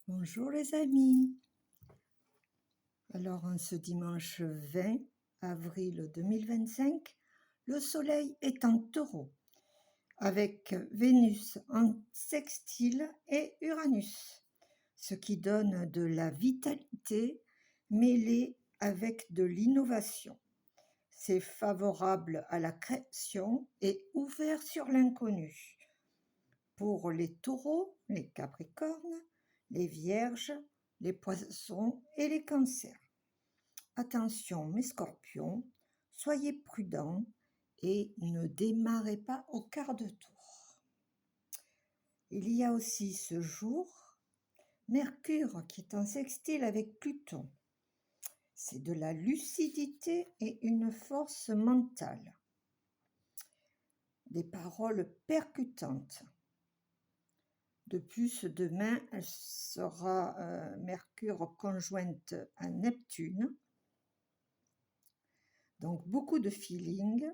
Bonjour les amis. Alors en ce dimanche 20 avril 2025, le soleil est en taureau avec Vénus en sextile et Uranus, ce qui donne de la vitalité mêlée avec de l'innovation. C'est favorable à la création et ouvert sur l'inconnu. Pour les taureaux, les capricornes, les vierges, les poissons et les cancers. Attention mes scorpions, soyez prudents et ne démarrez pas au quart de tour. Il y a aussi ce jour Mercure qui est en sextile avec Pluton. C'est de la lucidité et une force mentale. Des paroles percutantes. De plus, demain, elle sera Mercure conjointe à Neptune. Donc, beaucoup de feeling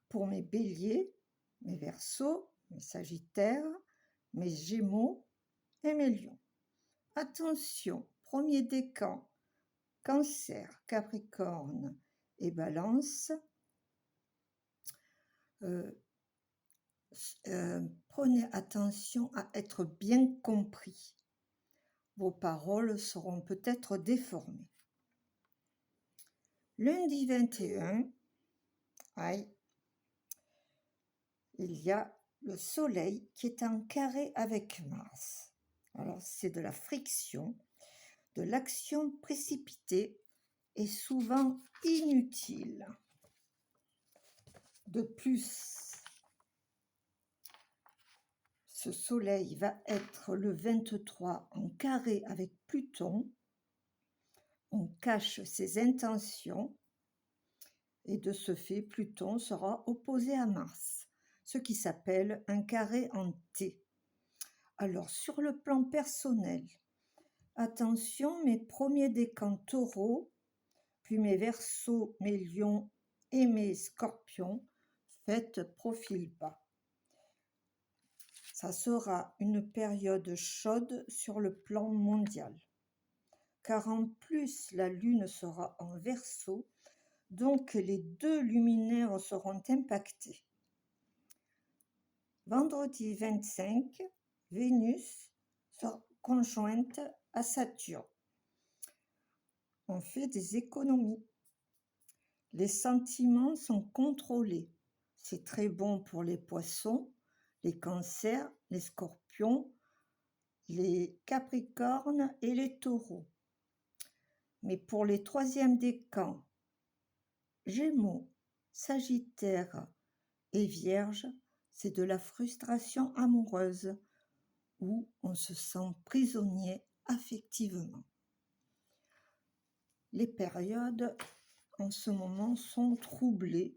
pour mes béliers, mes verseaux, mes sagittaires, mes gémeaux et mes lions. Attention, premier décan, cancer, capricorne et balance. Prenez attention à être bien compris. Vos paroles seront peut-être déformées. Lundi 21, il y a le soleil qui est en carré avec Mars. Alors c'est de la friction, de l'action précipitée et souvent inutile. De plus, ce soleil va être le 23 en carré avec Pluton. On cache ses intentions et de ce fait, Pluton sera opposé à Mars, ce qui s'appelle un carré en T. Alors, sur le plan personnel, attention, mes premiers décans taureaux, puis mes verseaux, mes lions et mes scorpions, faites profil bas. Ça sera une période chaude sur le plan mondial, car en plus la lune sera en verseau, donc les deux luminaires seront impactés. Vendredi 25, Vénus sera conjointe à Saturne. On fait des économies. Les sentiments sont contrôlés. C'est très bon pour les poissons, les cancers, les scorpions, les capricornes et les taureaux. Mais pour les troisièmes décans, Gémeaux, Sagittaire et Vierge, c'est de la frustration amoureuse où on se sent prisonnier affectivement. Les périodes en ce moment sont troublées,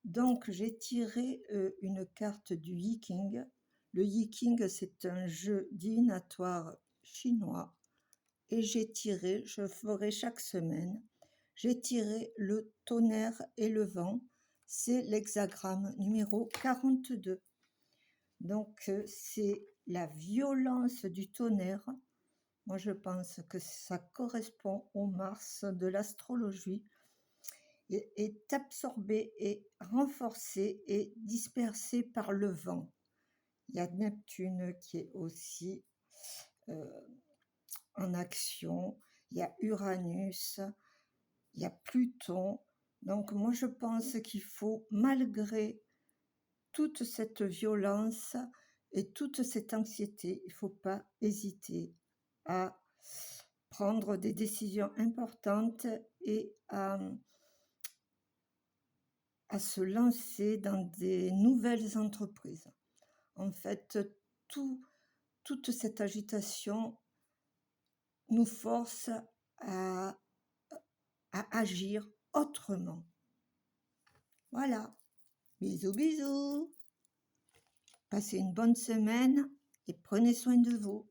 donc j'ai tiré une carte du Yiking. Le Yiking, c'est un jeu divinatoire chinois et je ferai chaque semaine, j'ai tiré le tonnerre et le vent, c'est l'hexagramme numéro 42. Donc c'est la violence du tonnerre. Moi je pense que ça correspond au Mars de l'astrologie, et est absorbé et renforcé et dispersé par le vent. Il y a Neptune qui est aussi en action, il y a Uranus, il y a Pluton. Donc moi je pense qu'il faut, malgré toute cette violence et toute cette anxiété, il ne faut pas hésiter à prendre des décisions importantes et à se lancer dans des nouvelles entreprises. En fait, toute cette agitation nous force à agir autrement. Voilà. Bisous, bisous. Passez une bonne semaine et prenez soin de vous.